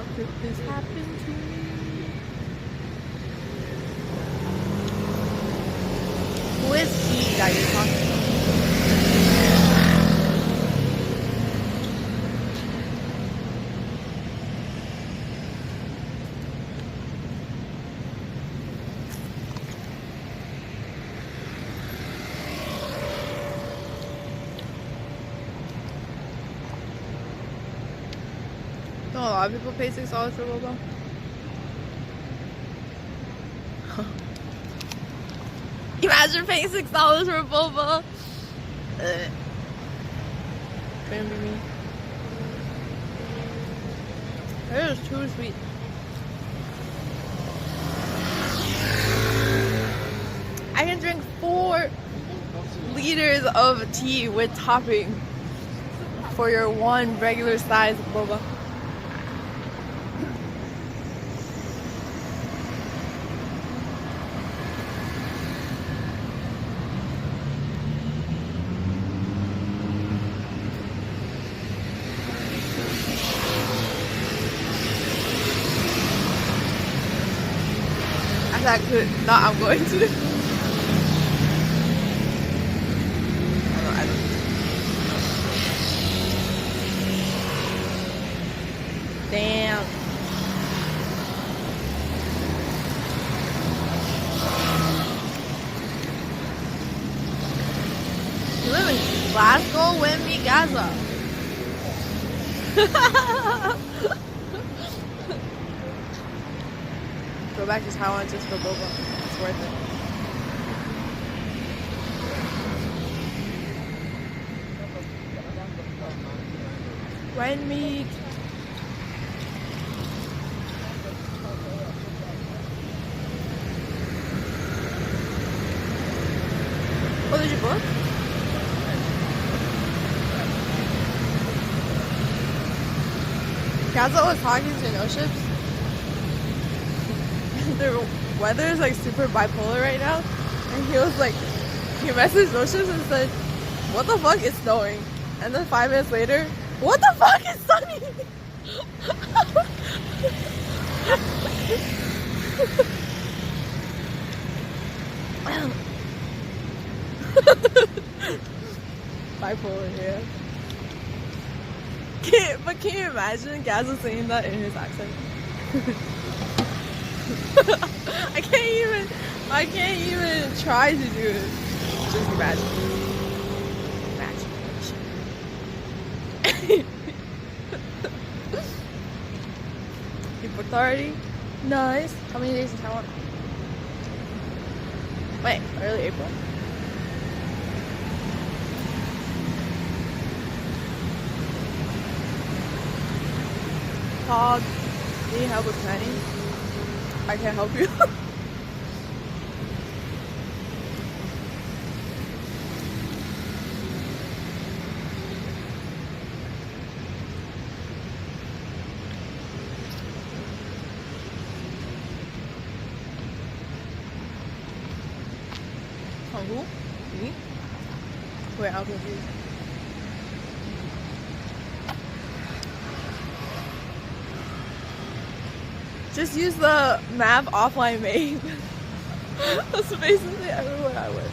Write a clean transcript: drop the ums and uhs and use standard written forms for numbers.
How could this happen to me? Who is he that you're talking to? Don't a lot of people pay $6 for boba? Imagine paying $6 for boba. Couldn't be me. It is too sweet. I can drink 4 liters of tea with topping for your 1 regular size boba. I could not. I'm going to. I don't. Damn. You live in Glasgow, Wemby, Gaza. Go back to Taiwan just for boba. It's worth it. Red meat. Oh, did you book? Gaza was talking to No Ships. Their weather is like super bipolar right now, and he was like, he messaged No Ships and said, "What the fuck is snowing?" And then 5 minutes later, "What the fuck is sunny?" Bipolar, yeah. Can you imagine Gaza saying that in his accent? I can't even try to do it. Just imagine. You booked already? Nice. How many days in Taiwan? Wait, early April? Todd, need help with planning? I can't help you. Oh, who? Me? Wait, I'm confused. Just use the map offline made. That's basically everywhere I went.